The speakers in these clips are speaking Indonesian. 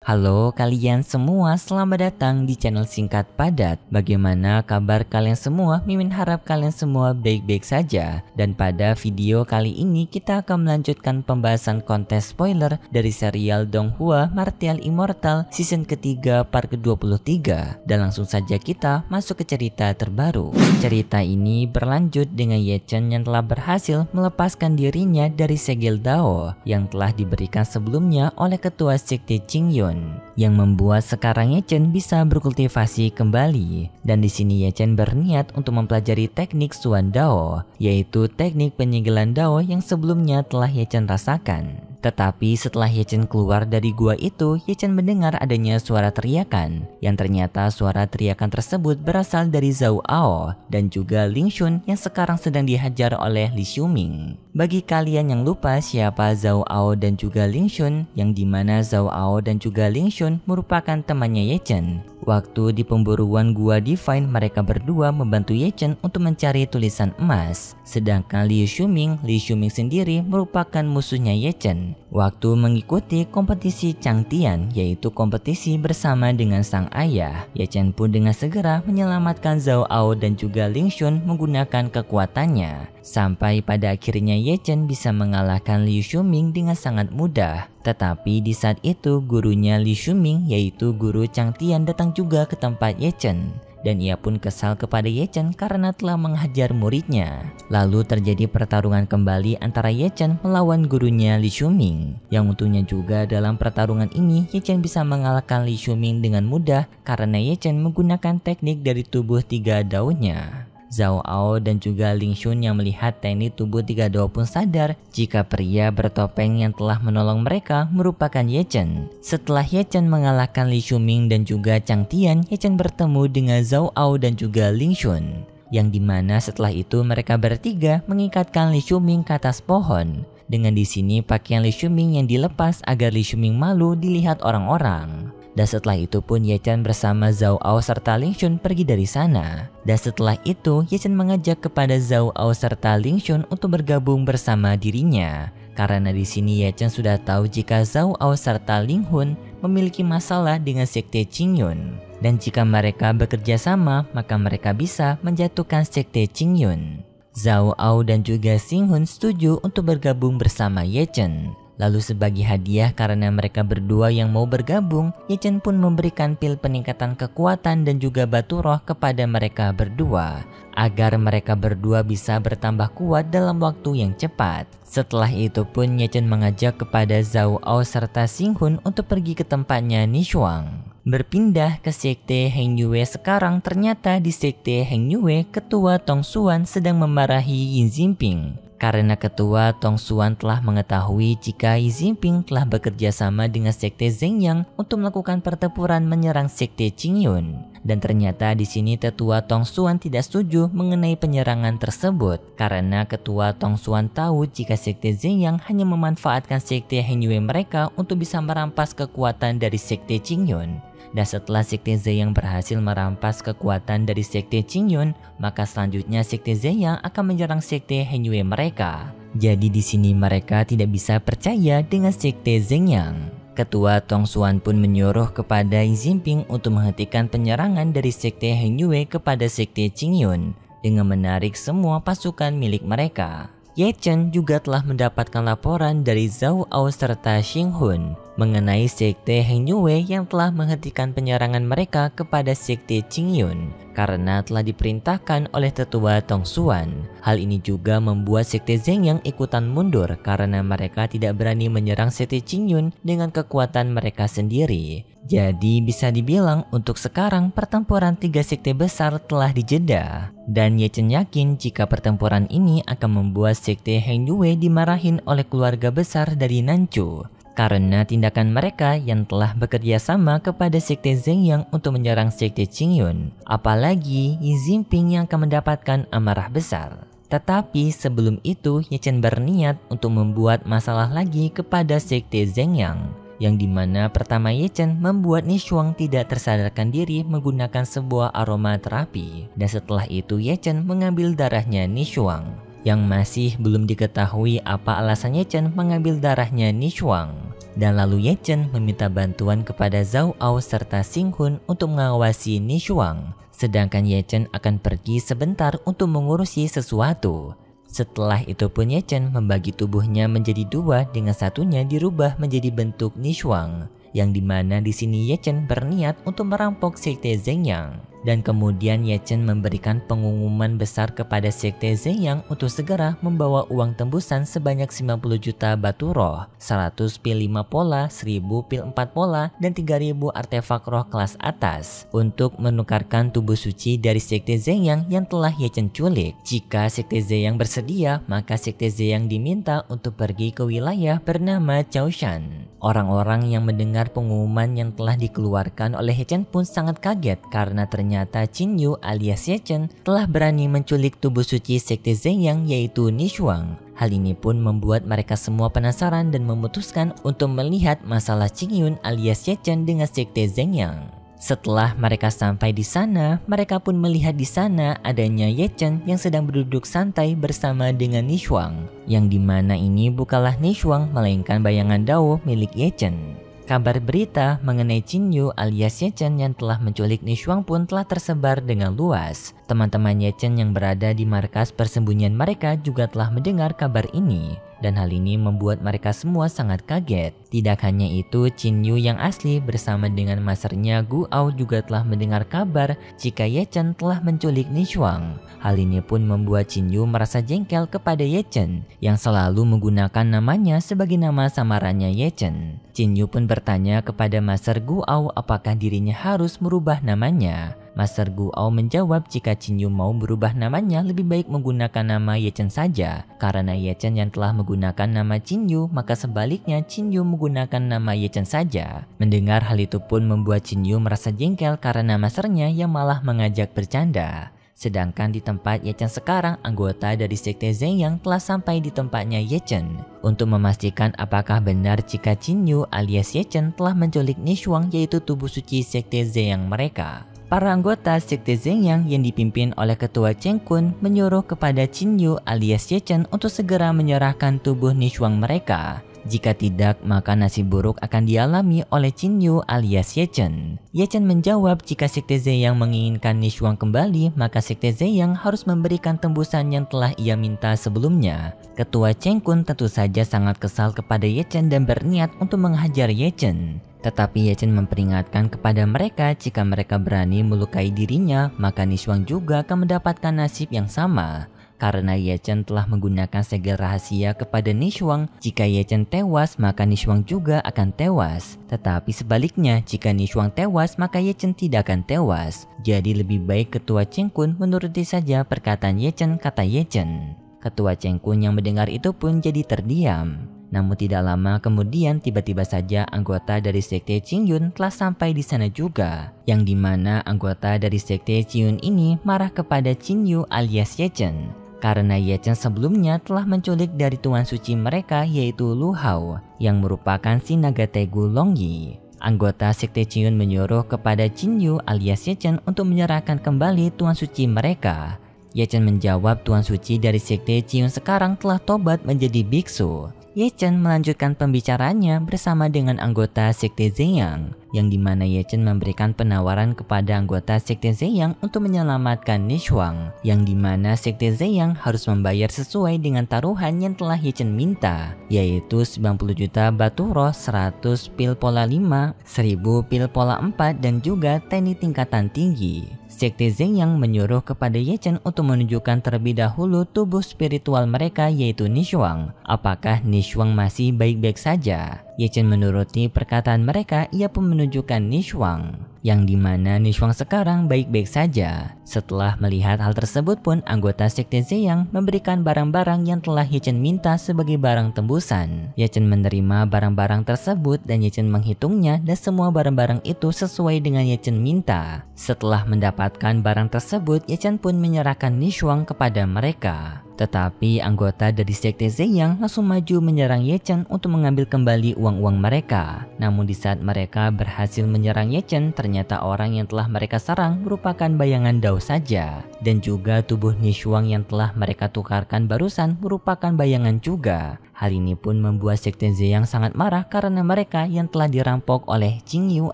Halo kalian semua, selamat datang di channel Singkat Padat. Bagaimana kabar kalian semua? Mimin harap kalian semua baik-baik saja. Dan pada video kali ini kita akan melanjutkan pembahasan kontes spoiler dari serial Donghua Martial Immortal season ketiga part ke-23. Dan langsung saja kita masuk ke cerita terbaru. Cerita ini berlanjut dengan Ye Chen yang telah berhasil melepaskan dirinya dari segel Dao yang telah diberikan sebelumnya oleh ketua sekte Qingyun, yang membuat sekarang Ye Chen bisa berkultivasi kembali. Dan di sini Ye Chen berniat untuk mempelajari teknik Xuan Dao, yaitu teknik penyegelan Dao yang sebelumnya telah Ye Chen rasakan. Tetapi setelah Ye Chen keluar dari gua itu, Ye Chen mendengar adanya suara teriakan, yang ternyata suara teriakan tersebut berasal dari Zhao Ao dan juga Ling Xun yang sekarang sedang dihajar oleh Li Xiuming. Bagi kalian yang lupa siapa Zhao Ao dan juga Ling Xun, yang dimana Zhao Ao dan juga Ling Xun merupakan temannya Ye Chen. Waktu di pemburuan gua Divine, mereka berdua membantu Ye Chen untuk mencari tulisan emas. Sedangkan Li Xiuming sendiri merupakan musuhnya Ye Chen. Waktu mengikuti kompetisi Changtian, yaitu kompetisi bersama dengan sang ayah, Ye Chen pun dengan segera menyelamatkan Zhao Ao dan juga Ling Xun menggunakan kekuatannya. Sampai pada akhirnya Ye Chen bisa mengalahkan Li Xiuming dengan sangat mudah. Tetapi di saat itu gurunya Li Xiuming, yaitu guru Changtian, datang juga ke tempat Ye Chen. Dan ia pun kesal kepada Ye Chen karena telah menghajar muridnya. Lalu terjadi pertarungan kembali antara Ye Chen melawan gurunya Li Xiuming. Yang untungnya juga dalam pertarungan ini Ye Chen bisa mengalahkan Li Xiuming dengan mudah karena Ye Chen menggunakan teknik dari tubuh tiga daunnya. Zhao Ao dan juga Ling Xun yang melihat teknik tubuh tiga dao pun sadar jika pria bertopeng yang telah menolong mereka merupakan Ye Chen. Setelah Ye Chen mengalahkan Li Xiuming dan juga Changtian, Ye Chen bertemu dengan Zhao Ao dan juga Ling Xun. Yang dimana setelah itu mereka bertiga mengikatkan Li Xiuming ke atas pohon. Dengan di sini pakaian Li Xiuming yang dilepas agar Li Xiuming malu dilihat orang-orang. Dan setelah itu pun Ye Chen bersama Zhao Ao serta Ling Xun pergi dari sana. Dan setelah itu Ye Chen mengajak kepada Zhao Ao serta Ling Xun untuk bergabung bersama dirinya. Karena di sini Ye Chen sudah tahu jika Zhao Ao serta Ling Hun memiliki masalah dengan sekte Qingyun. Dan jika mereka bekerja sama, maka mereka bisa menjatuhkan sekte Qingyun. Zhao Ao dan juga Xing Hun setuju untuk bergabung bersama Ye Chen. Lalu sebagai hadiah karena mereka berdua yang mau bergabung, Ye Chen pun memberikan pil peningkatan kekuatan dan juga batu roh kepada mereka berdua, agar mereka berdua bisa bertambah kuat dalam waktu yang cepat. Setelah itu pun Ye Chen mengajak kepada Zhao Ao serta Xing Hun untuk pergi ke tempatnya Nishuang. Berpindah ke sekte Heng Yue sekarang, ternyata di sekte Heng Yue ketua Tong Xuan sedang memarahi Yin Jinping. Karena ketua Tong Xuan telah mengetahui jika Yi Jinping telah bekerja sama dengan sekte Zhengyang untuk melakukan pertempuran menyerang sekte Qingyun. Dan ternyata di sini ketua Tong Xuan tidak setuju mengenai penyerangan tersebut karena ketua Tong Xuan tahu jika sekte Zhengyang hanya memanfaatkan sekte Heng Yue mereka untuk bisa merampas kekuatan dari sekte Qingyun. Dan setelah sekte Zhengyang berhasil merampas kekuatan dari sekte Qingyun, maka selanjutnya sekte Zhengyang akan menyerang sekte Heng Yue mereka. Jadi di sini mereka tidak bisa percaya dengan sekte Zhengyang. Ketua Tong Xuan pun menyuruh kepada Yi Jinping untuk menghentikan penyerangan dari sekte Heng Yue kepada sekte Qingyun dengan menarik semua pasukan milik mereka. Ye Chen juga telah mendapatkan laporan dari Zhao Ao serta Xing Hun mengenai sekte Heng Yue yang telah menghentikan penyerangan mereka kepada sekte Qingyun karena telah diperintahkan oleh tetua Tong Xuan. Hal ini juga membuat sekte Zhengyang ikutan mundur karena mereka tidak berani menyerang sekte Qingyun dengan kekuatan mereka sendiri. Jadi bisa dibilang untuk sekarang pertempuran tiga sekte besar telah dijeda. Dan Ye Chen yakin jika pertempuran ini akan membuat sekte Heng Yue dimarahin oleh keluarga besar dari Nanchu karena tindakan mereka yang telah bekerja sama kepada sekte Zhengyang untuk menyerang sekte Qingyun. Apalagi Yi Jinping yang akan mendapatkan amarah besar. Tetapi sebelum itu Ye Chen berniat untuk membuat masalah lagi kepada sekte Zhengyang. Yang dimana pertama Ye Chen membuat Nishuang tidak tersadarkan diri menggunakan sebuah aroma terapi. Dan setelah itu Ye Chen mengambil darahnya Nishuang. Yang masih belum diketahui apa alasan Ye Chen mengambil darahnya Nishuang. Dan lalu Ye Chen meminta bantuan kepada Zhao Ao serta Xing Hun untuk mengawasi Nishuang. Sedangkan Ye Chen akan pergi sebentar untuk mengurusi sesuatu. Setelah itu pun Ye Chen membagi tubuhnya menjadi dua dengan satunya dirubah menjadi bentuk Nishuang. Yang dimana di sini Ye Chen berniat untuk merampok Sekte Zhengyang. Dan kemudian Ye Chen memberikan pengumuman besar kepada Sekte Zhengyang untuk segera membawa uang tembusan sebanyak 90 juta batu roh, 100 pil 5 pola, 1000 pil 4 pola, dan 3000 artefak roh kelas atas untuk menukarkan tubuh suci dari Sekte Zhengyang yang telah Ye Chen culik. Jika Sekte Zhengyang bersedia, maka Sekte Zhengyang diminta untuk pergi ke wilayah bernama Chaoshan. Orang-orang yang mendengar pengumuman yang telah dikeluarkan oleh Ye Chen pun sangat kaget karena ternyata Qin Yu alias Ye Chen telah berani menculik tubuh suci Sekte Zhengyang yaitu Nishuang. Hal ini pun membuat mereka semua penasaran dan memutuskan untuk melihat masalah Qin Yu alias Ye Chen dengan Sekte Zhengyang. Setelah mereka sampai di sana, mereka pun melihat di sana adanya Ye Chen yang sedang berduduk santai bersama dengan Nishuang, yang dimana ini bukanlah Nishuang melainkan bayangan Dao milik Ye Chen. Kabar berita mengenai Qin Yu alias Ye Chen yang telah menculik Nishuang pun telah tersebar dengan luas. Teman-teman Ye Chen yang berada di markas persembunyian mereka juga telah mendengar kabar ini. Dan hal ini membuat mereka semua sangat kaget. Tidak hanya itu, Qin Yu yang asli bersama dengan masternya Gu Ao juga telah mendengar kabar jika Ye Chen telah menculik Nishuang. Hal ini pun membuat Qin Yu merasa jengkel kepada Ye Chen yang selalu menggunakan namanya sebagai nama samarannya Ye Chen. Qin Yu pun bertanya kepada Master Gu Ao apakah dirinya harus merubah namanya. Master Gu Ao menjawab jika Qin Yu mau berubah namanya lebih baik menggunakan nama Ye Chen saja. Karena Ye Chen yang telah menggunakan nama Qin Yu, maka sebaliknya Qin Yu menggunakan nama Ye Chen saja. Mendengar hal itu pun membuat Qin Yu merasa jengkel karena masternya yang malah mengajak bercanda. Sedangkan di tempat Ye Chen sekarang, anggota dari Sekte Zhengyang telah sampai di tempatnya Ye Chen untuk memastikan apakah benar jika Qin Yu alias Ye Chen telah menculik Nishuang yaitu tubuh suci Sekte Zhengyang mereka. Para anggota Sekte Zhengyang yang dipimpin oleh Ketua Cheng Kun menyuruh kepada Qin Yu alias Ye Chen untuk segera menyerahkan tubuh Nishuang mereka. Jika tidak, maka nasib buruk akan dialami oleh Qin Yu alias Ye Chen. Ye Chen menjawab jika Sekte Zhengyang menginginkan Nishuang kembali, maka Sekte Zhengyang harus memberikan tembusan yang telah ia minta sebelumnya. Ketua Cheng Kun tentu saja sangat kesal kepada Ye Chen dan berniat untuk menghajar Ye Chen. Tetapi Ye Chen memperingatkan kepada mereka jika mereka berani melukai dirinya, maka Nishuang juga akan mendapatkan nasib yang sama. Karena Ye Chen telah menggunakan segel rahasia kepada Nishuang, jika Ye Chen tewas maka Nishuang juga akan tewas. Tetapi sebaliknya, jika Nishuang tewas maka Ye Chen tidak akan tewas. Jadi lebih baik Ketua Cheng Kun menuruti saja perkataan Ye Chen, kata Ye Chen. Ketua Cheng Kun yang mendengar itu pun jadi terdiam. Namun tidak lama kemudian tiba-tiba saja anggota dari Sekte Qin Yun telah sampai di sana juga. Yang dimana anggota dari Sekte Qin Yun ini marah kepada Qin Yu alias Ye Chen. Karena Ye Chen sebelumnya telah menculik dari tuan suci mereka yaitu Lu Hao yang merupakan si naga Tegu Longyi. Anggota Sekte Qin Yun menyuruh kepada Qin Yu alias Ye Chen untuk menyerahkan kembali tuan suci mereka. Ye Chen menjawab tuan suci dari Sekte Qin Yun sekarang telah tobat menjadi biksu. Ye Chen melanjutkan pembicaraannya bersama dengan anggota Sekte Zhengyang, yang dimana Ye Chen memberikan penawaran kepada anggota Sekte Zhengyang untuk menyelamatkan Nishuang, yang dimana Sekte Zhengyang harus membayar sesuai dengan taruhan yang telah Ye Chen minta, yaitu 90 juta batu roh, 100 pil pola 5, 1000 pil pola 4, dan juga teknik tingkatan tinggi. Sekte Zhengyang menyuruh kepada Ye Chen untuk menunjukkan terlebih dahulu tubuh spiritual mereka yaitu Nishuang. Apakah Nishuang masih baik-baik saja? Ye Chen menuruti perkataan mereka, ia pun menunjukkan Nishuang, yang dimana Nishuang sekarang baik-baik saja. Setelah melihat hal tersebut pun anggota Sekte Zhengyang memberikan barang-barang yang telah Ye Chen minta sebagai barang tembusan. Ye Chen menerima barang-barang tersebut dan Ye Chen menghitungnya dan semua barang-barang itu sesuai dengan Ye Chen minta. Setelah mendapatkan barang tersebut, Ye Chen pun menyerahkan Nishuang kepada mereka. Tetapi anggota dari Sekte Zhengyang langsung maju menyerang Ye Chen untuk mengambil kembali uang-uang mereka. Namun di saat mereka berhasil menyerang Ye Chen, ternyata orang yang telah mereka serang merupakan bayangan Dao saja. Dan juga tubuh Nishuang yang telah mereka tukarkan barusan merupakan bayangan juga. Hal ini pun membuat Sekte Ziyang sangat marah karena mereka yang telah dirampok oleh Qingyu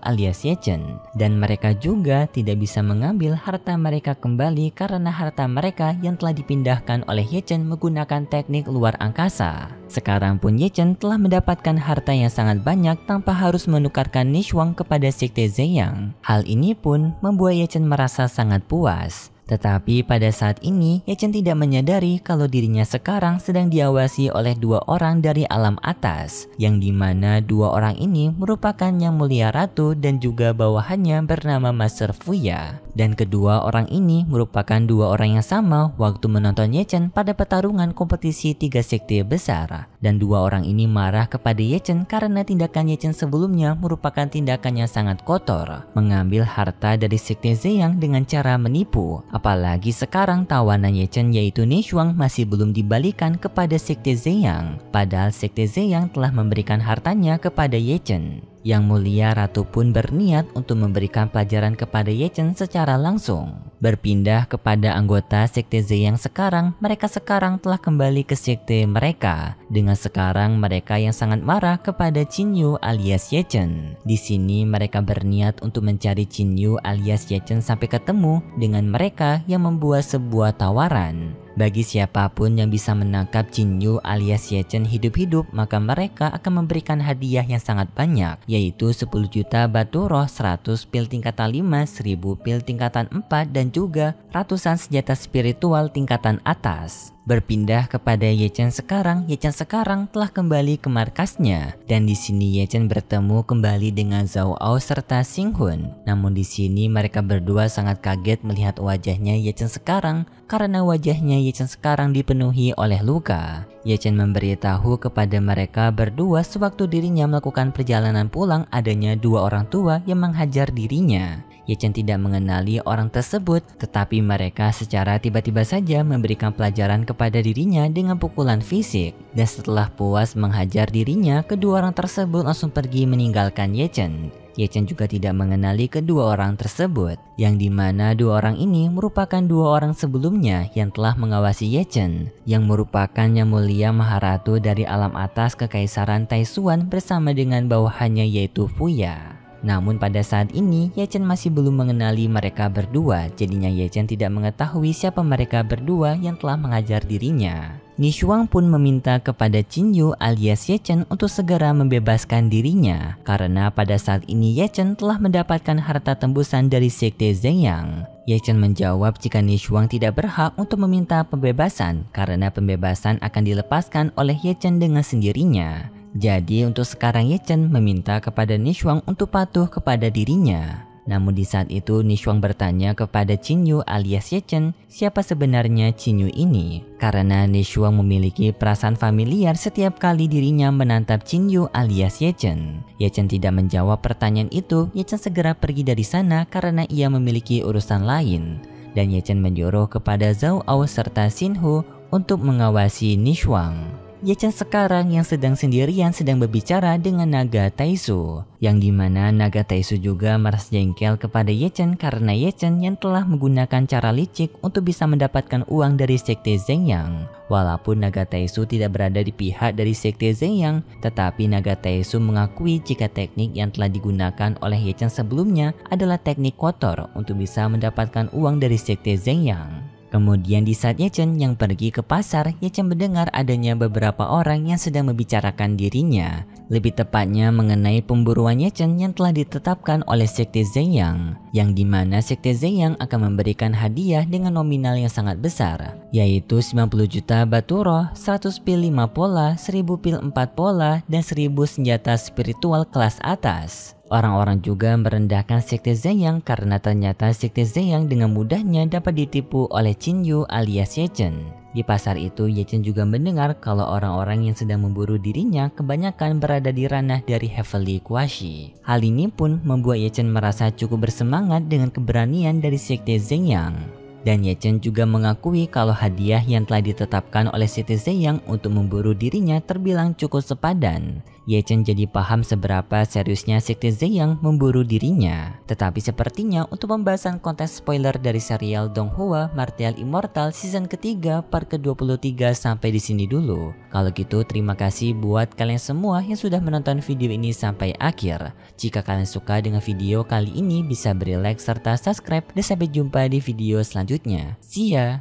alias Ye Chen. Dan mereka juga tidak bisa mengambil harta mereka kembali karena harta mereka yang telah dipindahkan oleh Ye Chen menggunakan teknik luar angkasa. Sekarang pun Ye Chen telah mendapatkan harta yang sangat banyak tanpa harus menukarkan Nishwang kepada Sekte Ziyang. Hal ini pun membuat Ye Chen merasa sangat puas. Tetapi pada saat ini, Ye Chen tidak menyadari kalau dirinya sekarang sedang diawasi oleh dua orang dari alam atas, yang dimana dua orang ini merupakan Yang Mulia Ratu dan juga bawahannya bernama Master Fuya. Dan kedua orang ini merupakan dua orang yang sama waktu menonton Ye Chen pada pertarungan kompetisi 3 sekte besar. Dan dua orang ini marah kepada Ye Chen karena tindakan Ye Chen sebelumnya merupakan tindakan yang sangat kotor, mengambil harta dari Sekte Ziyang dengan cara menipu. Apalagi sekarang tawanan Ye Chen yaitu Nishwang masih belum dibalikan kepada Sekte Ziyang, padahal Sekte Ziyang telah memberikan hartanya kepada Ye Chen. Yang Mulia Ratu pun berniat untuk memberikan pelajaran kepada Ye Chen secara langsung. Berpindah kepada anggota Sekte Ziyang sekarang, mereka sekarang telah kembali ke sekte mereka. Dengan sekarang mereka yang sangat marah kepada Qingyu alias Ye Chen. Di sini mereka berniat untuk mencari Qingyu alias Ye Chen sampai ketemu dengan mereka yang membuat sebuah tawaran. Bagi siapapun yang bisa menangkap Qingyu alias Ye Chen hidup-hidup, maka mereka akan memberikan hadiah yang sangat banyak, yaitu 10 juta batu roh, 100 pil tingkatan 5, 1000 pil tingkatan 4, dan juga ratusan senjata spiritual tingkatan atas. Berpindah kepada Ye Chen sekarang, Ye Chen sekarang telah kembali ke markasnya, dan di sini Ye Chen bertemu kembali dengan Zhao Ao serta Xing Hun. Namun di sini mereka berdua sangat kaget melihat wajahnya Ye Chen sekarang karena wajahnya Ye Chen sekarang dipenuhi oleh luka. Ye Chen memberitahu kepada mereka berdua sewaktu dirinya melakukan perjalanan pulang adanya dua orang tua yang menghajar dirinya. Ye Chen tidak mengenali orang tersebut, tetapi mereka secara tiba-tiba saja memberikan pelajaran kepada dirinya dengan pukulan fisik. Dan setelah puas menghajar dirinya, kedua orang tersebut langsung pergi meninggalkan Ye Chen. Ye Chen juga tidak mengenali kedua orang tersebut, yang dimana dua orang ini merupakan dua orang sebelumnya yang telah mengawasi Ye Chen, yang merupakan Yang Mulia Maharatu dari alam atas Kekaisaran Taishuan bersama dengan bawahannya yaitu Fuya. Namun pada saat ini Ye Chen masih belum mengenali mereka berdua, jadinya Ye Chen tidak mengetahui siapa mereka berdua yang telah mengajar dirinya. Nishwang pun meminta kepada Qingyu alias Ye Chen untuk segera membebaskan dirinya, karena pada saat ini Ye Chen telah mendapatkan harta tembusan dari Sekte Ziyang. Ye Chen menjawab jika Nishwang tidak berhak untuk meminta pembebasan, karena pembebasan akan dilepaskan oleh Ye Chen dengan sendirinya. Jadi untuk sekarang Ye Chen meminta kepada Nishwang untuk patuh kepada dirinya. Namun di saat itu Nishwang bertanya kepada Qingyu alias Ye Chen siapa sebenarnya Qingyu ini. Karena Nishwang memiliki perasaan familiar setiap kali dirinya menatap Qingyu alias Ye Chen. Ye Chen tidak menjawab pertanyaan itu. Ye Chen segera pergi dari sana karena ia memiliki urusan lain. Dan Ye Chen menyuruh kepada Zhao Ao serta Xin Hu untuk mengawasi Nishwang. Ye Chen sekarang yang sedang sendirian sedang berbicara dengan naga Taisu, yang dimana naga Taisu juga merasa jengkel kepada Ye Chen karena Ye Chen yang telah menggunakan cara licik untuk bisa mendapatkan uang dari Sekte Ziyang. Walaupun naga Taisu tidak berada di pihak dari Sekte Ziyang, tetapi naga Taisu mengakui jika teknik yang telah digunakan oleh Ye Chen sebelumnya adalah teknik kotor untuk bisa mendapatkan uang dari Sekte Ziyang. Kemudian di saat Ye Chen yang pergi ke pasar, Ye Chen mendengar adanya beberapa orang yang sedang membicarakan dirinya. Lebih tepatnya mengenai pemburuan Ye Chen yang telah ditetapkan oleh Sekte Ziyang, yang dimana Sekte Ziyang akan memberikan hadiah dengan nominal yang sangat besar, yaitu 90 juta batu roh, 100 pil 5 pola, 1000 pil 4 pola, dan 1000 senjata spiritual kelas atas. Orang-orang juga merendahkan Sekte Ziyang karena ternyata Sekte Ziyang dengan mudahnya dapat ditipu oleh Qingyu alias Ye Chen. Di pasar itu, Ye Chen juga mendengar kalau orang-orang yang sedang memburu dirinya kebanyakan berada di ranah dari Heavenly Kuashi. Hal ini pun membuat Ye Chen merasa cukup bersemangat dengan keberanian dari Sekte Ziyang. Dan Ye Chen juga mengakui kalau hadiah yang telah ditetapkan oleh Sekte Ziyang untuk memburu dirinya terbilang cukup sepadan. Ye Chen jadi paham seberapa seriusnya Sekte Ziyang memburu dirinya. Tetapi sepertinya untuk pembahasan konten spoiler dari serial Donghua Martial Immortal season ketiga part ke-23 sampai di sini dulu. Kalau gitu terima kasih buat kalian semua yang sudah menonton video ini sampai akhir. Jika kalian suka dengan video kali ini bisa beri like serta subscribe dan sampai jumpa di video selanjutnya. See ya!